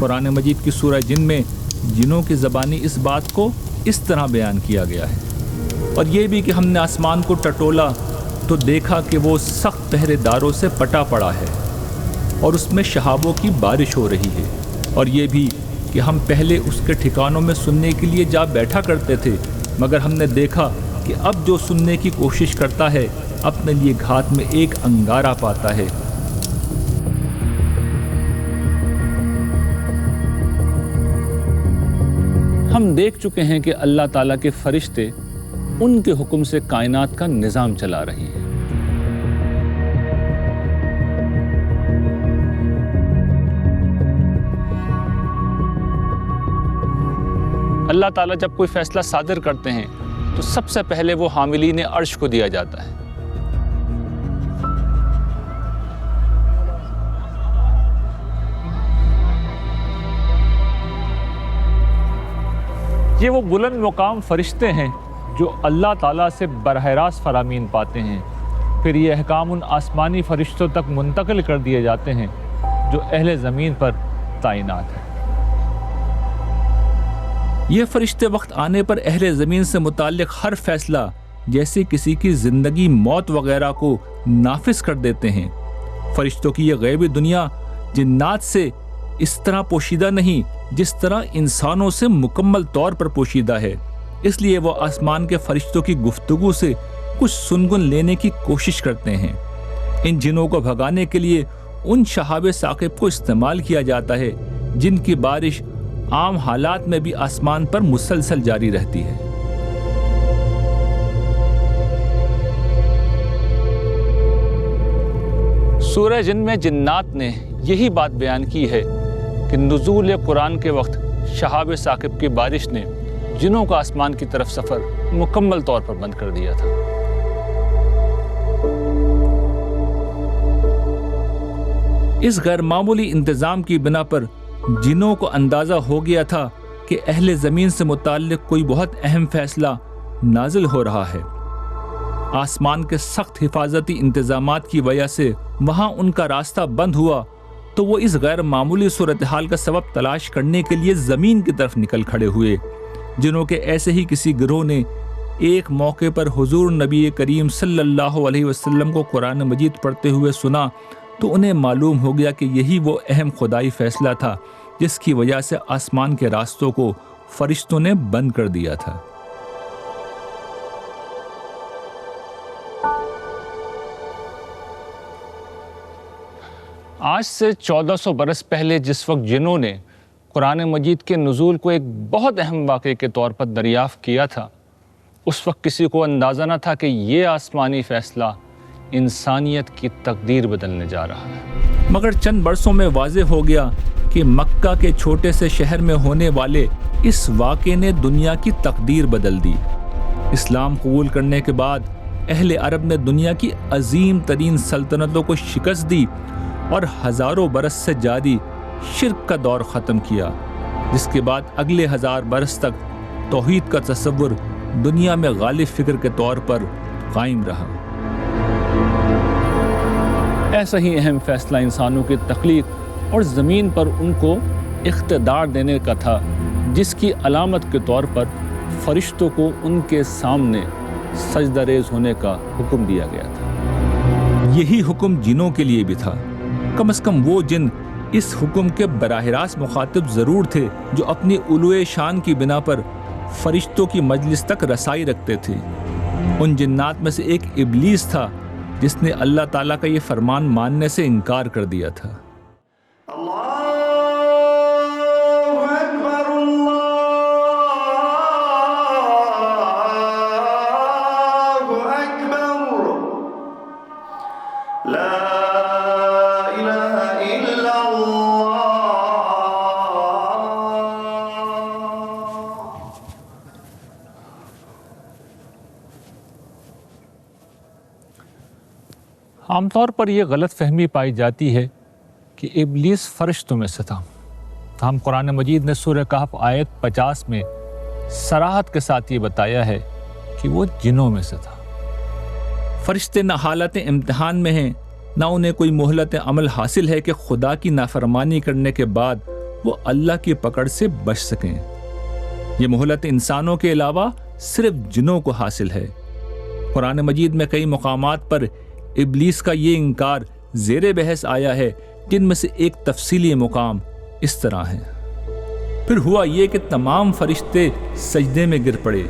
قرآن مجید کی سورہ جن میں جنوں کی زبانی اس بات کو اس طرح بیان کیا گیا ہے، اور یہ بھی کہ ہم نے آسمان کو ٹٹولا تو دیکھا کہ وہ سخت پہرے داروں سے پٹا پڑا ہے اور اس میں شہابوں کی بارش ہو رہی ہے، اور یہ بھی کہ ہم پہلے اس کے ٹھکانوں میں سننے کے لیے جا بیٹھا کرتے تھے، مگر ہم نے دیکھا کہ اب جو سننے کی کوشش کرتا ہے اپنے لیے گھات میں ایک انگارہ پاتا ہے۔ ہم دیکھ چکے ہیں کہ اللہ تعالیٰ کے فرشتے ان کے حکم سے کائنات کا نظام چلا رہی ہیں۔ اللہ تعالیٰ جب کوئی فیصلہ صادر کرتے ہیں تو سب سے پہلے وہ حاملین عرش کو دیا جاتا ہے۔ یہ وہ بلند مقام فرشتے ہیں جو اللہ تعالیٰ سے براہ راست فرامین پاتے ہیں، پھر یہ احکام ان آسمانی فرشتوں تک منتقل کر دیے جاتے ہیں جو اہل زمین پر تعینات ہیں۔ یہ فرشتے وقت آنے پر اہل زمین سے متعلق ہر فیصلہ جیسے کسی کی زندگی موت وغیرہ کو نافذ کر دیتے ہیں۔ فرشتوں کی یہ غیبی دنیا جنات سے اس طرح پوشیدہ نہیں جس طرح انسانوں سے مکمل طور پر پوشیدہ ہے، اس لیے وہ آسمان کے فرشتوں کی گفتگو سے کچھ سنگن لینے کی کوشش کرتے ہیں۔ ان جنوں کو بھگانے کے لیے ان شہاب ثاقب کو استعمال کیا جاتا ہے جن کی بارش عام حالات میں بھی آسمان پر مسلسل جاری رہتی ہے۔ سورہ جن میں جنات نے یہی بات بیان کی ہے کہ نزول قرآن کے وقت شہاب ثاقب کی بارش نے جنوں کا آسمان کی طرف سفر مکمل طور پر بند کر دیا تھا۔ اس غیر معمولی انتظام کی بنا پر جنوں کو اندازہ ہو گیا تھا کہ اہل زمین سے متعلق کوئی بہت اہم فیصلہ نازل ہو رہا ہے۔ آسمان کے سخت حفاظتی انتظامات کی وجہ سے وہاں ان کا راستہ بند ہوا تو وہ اس غیر معمولی صورتحال کا سبب تلاش کرنے کے لیے زمین کی طرف نکل کھڑے ہوئے۔ جنوں کے ایسے ہی کسی گروہ نے ایک موقع پر حضور نبی کریم صلی اللہ علیہ وسلم کو قرآن مجید پڑھتے ہوئے سنا تو انہیں معلوم ہو گیا کہ یہی وہ اہم خدائی فیصلہ تھا جس کی وجہ سے آسمان کے راستوں کو فرشتوں نے بند کر دیا تھا۔ آج سے 1400 برس پہلے جس وقت جنوں نے قرآن مجید کے نزول کو ایک بہت اہم واقعے کے طور پر دریافت کیا تھا، اس وقت کسی کو اندازہ نہ تھا کہ یہ آسمانی فیصلہ انسانیت کی تقدیر بدلنے جا رہا ہے۔ مگر چند برسوں میں واضح ہو گیا کہ مکہ کے چھوٹے سے شہر میں ہونے والے اس واقعے نے دنیا کی تقدیر بدل دی۔ اسلام قبول کرنے کے بعد اہل عرب نے دنیا کی عظیم ترین سلطنتوں کو شکست دی اور ہزاروں برس سے جاری شرک کا دور ختم کیا، جس کے بعد اگلے 1000 برس تک توحید کا تصور دنیا میں غالب فکر کے طور پر قائم رہا۔ ایسا ہی اہم فیصلہ انسانوں کی تخلیق اور زمین پر ان کو اقتدار دینے کا تھا، جس کی علامت کے طور پر فرشتوں کو ان کے سامنے سجدہ ریز ہونے کا حکم دیا گیا تھا۔ یہی حکم جنوں کے لیے بھی تھا، کم از کم وہ جن اس حکم کے براہ راست مخاطب ضرور تھے جو اپنی علوئے شان کی بنا پر فرشتوں کی مجلس تک رسائی رکھتے تھے۔ ان جنات میں سے ایک ابلیس تھا جس نے اللہ تعالیٰ کا یہ فرمان ماننے سے انکار کر دیا تھا۔ عام طور پر یہ غلط فہمی پائی جاتی ہے کہ ابلیس فرشتوں میں سے تھا۔ تاہم قرآن مجید نے سورہ کہف آیت 50 میں صراحت کے ساتھ یہ بتایا ہے کہ وہ جنوں میں سے تھا۔ فرشتے نہ حالت امتحان میں ہیں، نہ انہیں کوئی مہلت عمل حاصل ہے کہ خدا کی نافرمانی کرنے کے بعد وہ اللہ کی پکڑ سے بچ سکیں۔ یہ مہلت انسانوں کے علاوہ صرف جنوں کو حاصل ہے۔ قرآن مجید میں کئی مقامات پر ابلیس کا یہ انکار زیر بحث آیا ہے، جن میں سے ایک تفصیلی مقام اس طرح ہے۔ پھر ہوا یہ کہ تمام فرشتے سجدے میں گر پڑے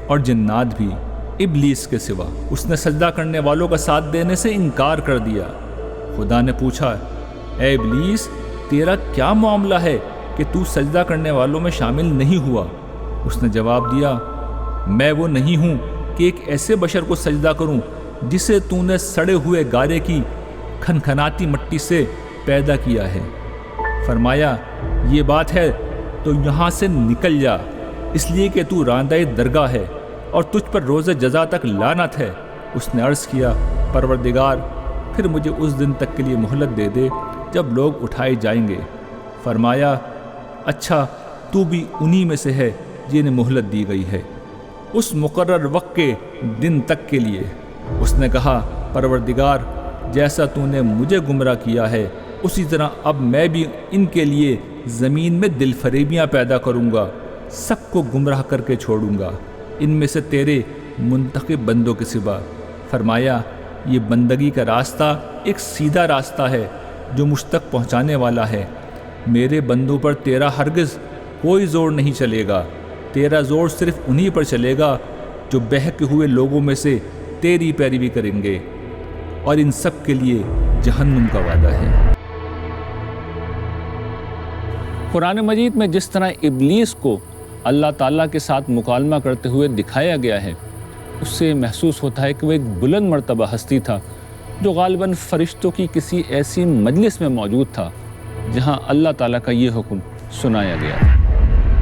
اور جنات بھی، ابلیس کے سوا۔ اس نے سجدہ کرنے والوں کا ساتھ دینے سے انکار کر دیا۔ خدا نے پوچھا، اے ابلیس، تیرا کیا معاملہ ہے کہ تو سجدہ کرنے والوں میں شامل نہیں ہوا؟ اس نے جواب دیا، میں وہ نہیں ہوں کہ ایک ایسے بشر کو سجدہ کروں جسے تو نے سڑے ہوئے گارے کی کھنکھناتی مٹی سے پیدا کیا ہے۔ فرمایا، یہ بات ہے تو یہاں سے نکل جا، اس لیے کہ تو راندہ درگاہ ہے اور تجھ پر روز جزا تک لعنت ہے۔ اس نے عرض کیا، پروردگار، پھر مجھے اس دن تک کے لیے مہلت دے دے جب لوگ اٹھائے جائیں گے۔ فرمایا، اچھا، تو بھی انہی میں سے ہے جنہیں مہلت دی گئی ہے، اس مقرر وقت کے دن تک کے لیے۔ اس نے کہا، پروردگار، جیسا تو نے مجھے گمراہ کیا ہے اسی طرح اب میں بھی ان کے لیے زمین میں دل فریبیاں پیدا کروں گا، سب کو گمراہ کر کے چھوڑوں گا، ان میں سے تیرے منتخب بندوں کے سوا۔ فرمایا، یہ بندگی کا راستہ ایک سیدھا راستہ ہے جو مجھ تک پہنچانے والا ہے۔ میرے بندوں پر تیرا ہرگز کوئی زور نہیں چلے گا، تیرا زور صرف انہی پر چلے گا جو بہکے ہوئے لوگوں میں سے تیری پیروی کریں گے، اور ان سب کے لیے جہنم کا وعدہ ہے۔ قرآن مجید میں جس طرح ابلیس کو اللہ تعالیٰ کے ساتھ مکالمہ کرتے ہوئے دکھایا گیا ہے، اس سے محسوس ہوتا ہے کہ وہ ایک بلند مرتبہ ہستی تھا جو غالباً فرشتوں کی کسی ایسی مجلس میں موجود تھا جہاں اللہ تعالیٰ کا یہ حکم سنایا گیا۔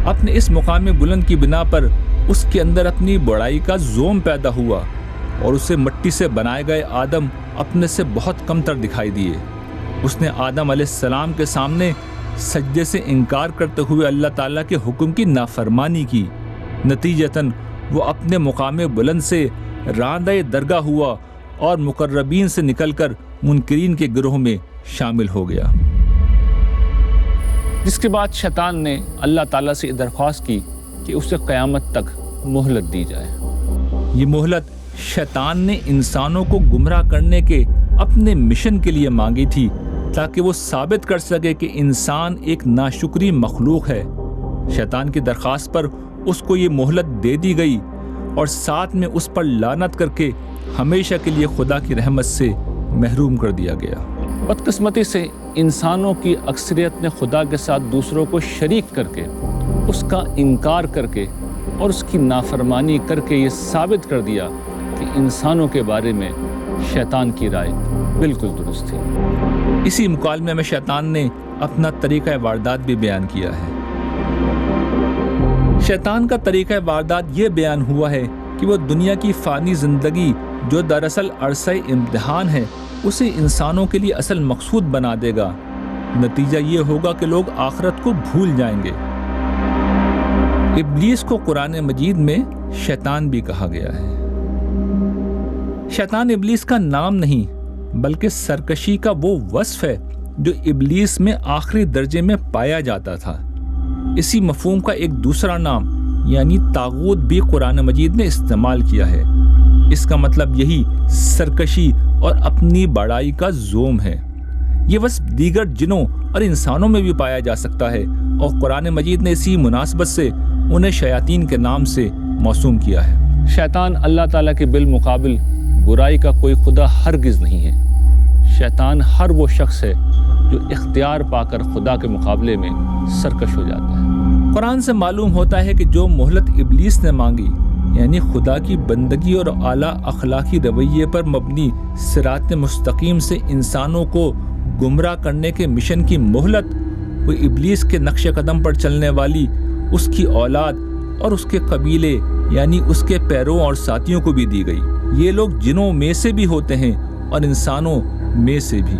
اپنے اس مقام بلند کی بنا پر اس کے اندر اپنی بڑائی کا زوم پیدا ہوا اور اسے مٹی سے بنائے گئے آدم اپنے سے بہت کم تر دکھائی دیے۔ اس نے آدم علیہ السلام کے سامنے سجدے سے انکار کرتے ہوئے اللہ تعالیٰ کے حکم کی نافرمانی کی۔ نتیجتاً وہ اپنے مقام بلند سے راندہ درگاہ ہوا اور مقربین سے نکل کر منکرین کے گروہ میں شامل ہو گیا۔ جس کے بعد شیطان نے اللہ تعالیٰ سے درخواست کی کہ اسے قیامت تک مہلت دی جائے۔ یہ مہلت شیطان نے انسانوں کو گمراہ کرنے کے اپنے مشن کے لیے مانگی تھی، تاکہ وہ ثابت کر سکے کہ انسان ایک ناشکری مخلوق ہے۔ شیطان کی درخواست پر اس کو یہ مہلت دے دی گئی اور ساتھ میں اس پر لعنت کر کے ہمیشہ کے لیے خدا کی رحمت سے محروم کر دیا گیا۔ بدقسمتی سے انسانوں کی اکثریت نے خدا کے ساتھ دوسروں کو شریک کر کے، اس کا انکار کر کے اور اس کی نافرمانی کر کے یہ ثابت کر دیا کہ انسانوں کے بارے میں شیطان کی رائے بالکل درست تھی۔ اسی مکالمے میں شیطان نے اپنا طریقہ واردات بھی بیان کیا ہے۔ شیطان کا طریقہ واردات یہ بیان ہوا ہے کہ وہ دنیا کی فانی زندگی جو دراصل عرصہ امتحان ہے اسے انسانوں کے لیے اصل مقصود بنا دے گا۔ نتیجہ یہ ہوگا کہ لوگ آخرت کو بھول جائیں گے۔ ابلیس کو قرآن مجید میں شیطان بھی کہا گیا ہے۔ شیطان ابلیس کا نام نہیں بلکہ سرکشی کا وہ وصف ہے جو ابلیس میں آخری درجے میں پایا جاتا تھا۔ اسی مفہوم کا ایک دوسرا نام یعنی طاغوت بھی قرآن مجید میں استعمال کیا ہے۔ اس کا مطلب یہی سرکشی اور اپنی بڑائی کا زوم ہے۔ یہ وصف دیگر جنوں اور انسانوں میں بھی پایا جا سکتا ہے، اور قرآن مجید نے اسی مناسبت سے انہیں شیاطین کے نام سے موسوم کیا ہے۔ شیطان اللہ تعالیٰ کے بالمقابل برائی کا کوئی خدا ہرگز نہیں ہے۔ شیطان ہر وہ شخص ہے جو اختیار پا کر خدا کے مقابلے میں سرکش ہو جاتا ہے۔ قرآن سے معلوم ہوتا ہے کہ جو مہلت ابلیس نے مانگی، یعنی خدا کی بندگی اور اعلیٰ اخلاقی رویے پر مبنی صراط مستقیم سے انسانوں کو گمراہ کرنے کے مشن کی مہلت، وہ ابلیس کے نقش قدم پر چلنے والی اس کی اولاد اور اس کے قبیلے یعنی اس کے پیروں اور ساتھیوں کو بھی دی گئی۔ یہ لوگ جنوں میں سے بھی ہوتے ہیں اور انسانوں میں سے بھی۔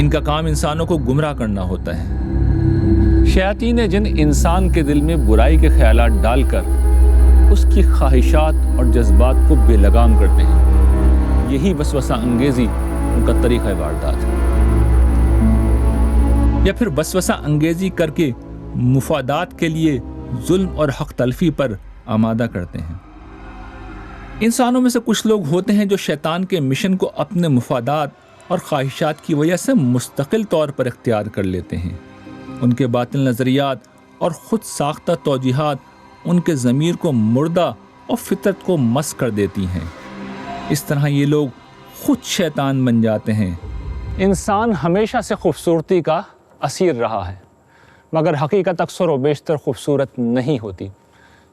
ان کا کام انسانوں کو گمراہ کرنا ہوتا ہے۔ شیاطین جن انسان کے دل میں برائی کے خیالات ڈال کر اس کی خواہشات اور جذبات کو بے لگام کرتے ہیں، یہی وسوسہ انگیزی ان کا طریقہ واردات ہے۔ یا پھر وسوسہ انگیزی کر کے مفادات کے لیے ظلم اور حق تلفی پر آمادہ کرتے ہیں۔ انسانوں میں سے کچھ لوگ ہوتے ہیں جو شیطان کے مشن کو اپنے مفادات اور خواہشات کی وجہ سے مستقل طور پر اختیار کر لیتے ہیں۔ ان کے باطل نظریات اور خود ساختہ توجیہات ان کے ضمیر کو مردہ اور فطرت کو مس کر دیتی ہیں۔ اس طرح یہ لوگ خود شیطان بن جاتے ہیں۔ انسان ہمیشہ سے خوبصورتی کا اسیر رہا ہے، مگر حقیقت اکثر و بیشتر خوبصورت نہیں ہوتی۔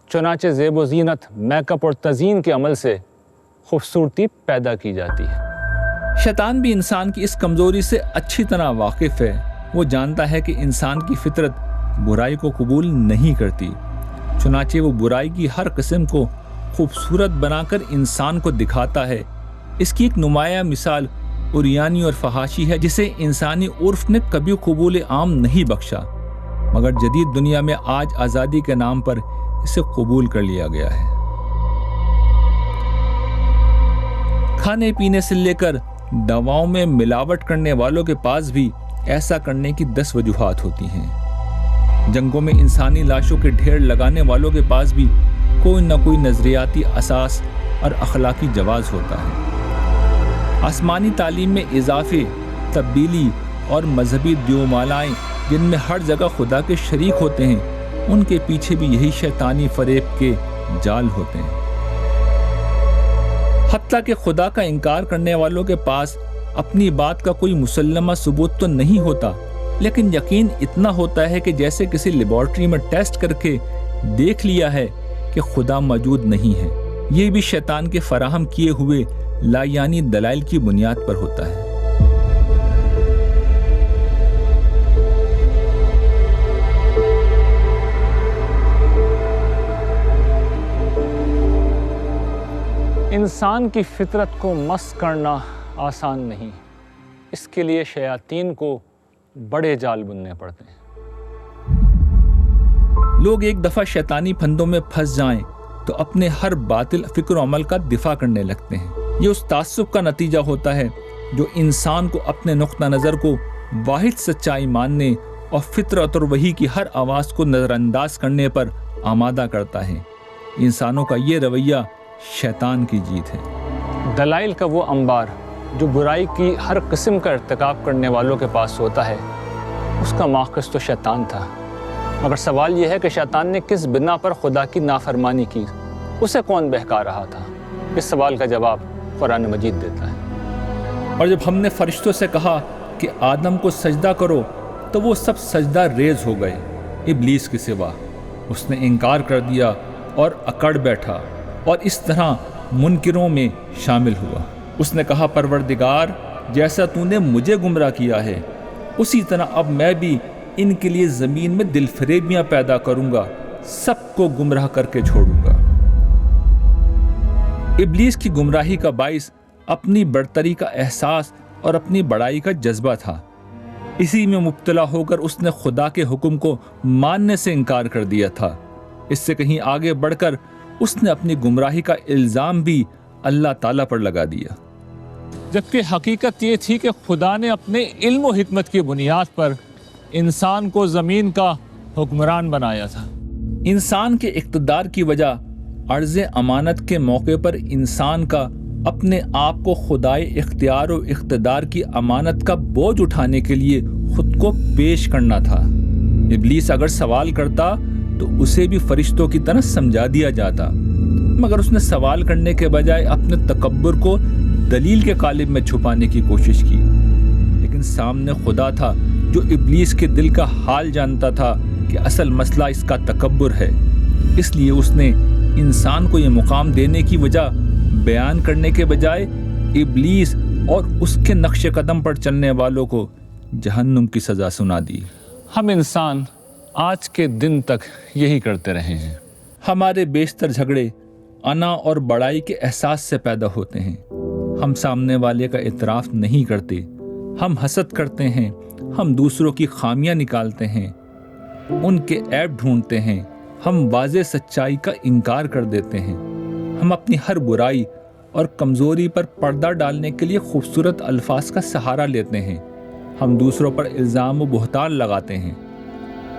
چنانچہ زیب و زینت، میک اپ اور تزئین کے عمل سے خوبصورتی پیدا کی جاتی ہے۔ شیطان بھی انسان کی اس کمزوری سے اچھی طرح واقف ہے۔ وہ جانتا ہے کہ انسان کی فطرت برائی کو قبول نہیں کرتی، چنانچہ وہ برائی کی ہر قسم کو خوبصورت بنا کر انسان کو دکھاتا ہے۔ اس کی ایک نمایاں مثال عریانی اور فحاشی ہے، جسے انسانی عرف نے کبھی قبول عام نہیں بخشا، مگر جدید دنیا میں آج آزادی کے نام پر اسے قبول کر لیا گیا ہے۔ کھانے پینے سے لے کر دواؤں میں ملاوٹ کرنے والوں کے پاس بھی ایسا کرنے کی 10 وجوہات ہوتی ہیں۔ جنگوں میں انسانی لاشوں کے ڈھیر لگانے والوں کے پاس بھی کوئی نہ کوئی نظریاتی اساس اور اخلاقی جواز ہوتا ہے۔ آسمانی تعلیم میں اضافے، تبدیلی اور مذہبی دیومالائیں جن میں ہر جگہ خدا کے شریک ہوتے ہیں، ان کے پیچھے بھی یہی شیطانی فریب کے جال ہوتے ہیں۔ حتیٰ کہ خدا کا انکار کرنے والوں کے پاس اپنی بات کا کوئی مسلمہ ثبوت تو نہیں ہوتا، لیکن یقین اتنا ہوتا ہے کہ جیسے کسی لیبارٹری میں ٹیسٹ کر کے دیکھ لیا ہے کہ خدا موجود نہیں ہے۔ یہ بھی شیطان کے فراہم کیے ہوئے لایعنی دلائل کی بنیاد پر ہوتا ہے۔ انسان کی فطرت کو مس کرنا آسان نہیں، اس کے لیے شیاطین کو بڑے جال بننے پڑتے ہیں۔ لوگ ایک دفعہ شیطانی پھندوں میں پھنس جائیں تو اپنے ہر باطل فکر و عمل کا دفاع کرنے لگتے ہیں۔ یہ اس تعصب کا نتیجہ ہوتا ہے جو انسان کو اپنے نقطہ نظر کو واحد سچائی ماننے اور فطرت اور وحی کی ہر آواز کو نظر انداز کرنے پر آمادہ کرتا ہے۔ انسانوں کا یہ رویہ شیطان کی جیت ہے۔ دلائل کا وہ انبار جو برائی کی ہر قسم کا ارتکاب کرنے والوں کے پاس ہوتا ہے، اس کا ماخذ تو شیطان تھا، مگر سوال یہ ہے کہ شیطان نے کس بنا پر خدا کی نافرمانی کی، اسے کون بہکا رہا تھا؟ اس سوال کا جواب قرآن مجید دیتا ہے۔ اور جب ہم نے فرشتوں سے کہا کہ آدم کو سجدہ کرو تو وہ سب سجدہ ریز ہو گئے ابلیس کے سوا۔ اس نے انکار کر دیا اور اکڑ بیٹھا اور اس طرح منکروں میں شامل ہوا۔ اس نے کہا پروردگار، جیسا تو نے مجھے گمراہ کیا ہے اسی طرح اب میں بھی ان کے لیے زمین میں دل فریبیاں پیدا کروں گا، سب کو گمراہ کر کے چھوڑوں گا۔ ابلیس کی گمراہی کا باعث اپنی برتری کا احساس اور اپنی بڑائی کا جذبہ تھا۔ اسی میں مبتلا ہو کر اس نے خدا کے حکم کو ماننے سے انکار کر دیا تھا۔ اس سے کہیں آگے بڑھ کر اس نے اپنی گمراہی کا الزام بھی اللہ تعالیٰ پر لگا دیا، جبکہ حقیقت یہ تھی کہ خدا نے اپنے علم و حکمت کی بنیاد پر انسان کو زمین کا حکمران بنایا تھا۔ انسان کے اقتدار کی وجہ عرض امانت کے موقع پر انسان کا اپنے آپ کو خدائے اختیار و اقتدار کی امانت کا بوجھ اٹھانے کے لیے خود کو پیش کرنا تھا۔ ابلیس اگر سوال کرتا تو اسے بھی فرشتوں کی طرح سمجھا دیا جاتا، مگر اس نے سوال کرنے کے بجائے اپنے تکبر کو دلیل کے قالب میں چھپانے کی کوشش کی۔ لیکن سامنے خدا تھا جو ابلیس کے دل کا حال جانتا تھا کہ اصل مسئلہ اس کا تکبر ہے۔ اس لیے اس نے انسان کو یہ مقام دینے کی وجہ بیان کرنے کے بجائے ابلیس اور اس کے نقش قدم پر چلنے والوں کو جہنم کی سزا سنا دی۔ ہم انسان آج کے دن تک یہی کرتے رہے ہیں۔ ہمارے بیشتر جھگڑے انا اور بڑائی کے احساس سے پیدا ہوتے ہیں۔ ہم سامنے والے کا اعتراف نہیں کرتے، ہم حسد کرتے ہیں، ہم دوسروں کی خامیاں نکالتے ہیں، ان کے عیب ڈھونڈتے ہیں، ہم واضح سچائی کا انکار کر دیتے ہیں، ہم اپنی ہر برائی اور کمزوری پر پردہ ڈالنے کے لیے خوبصورت الفاظ کا سہارا لیتے ہیں، ہم دوسروں پر الزام و بہتان لگاتے ہیں۔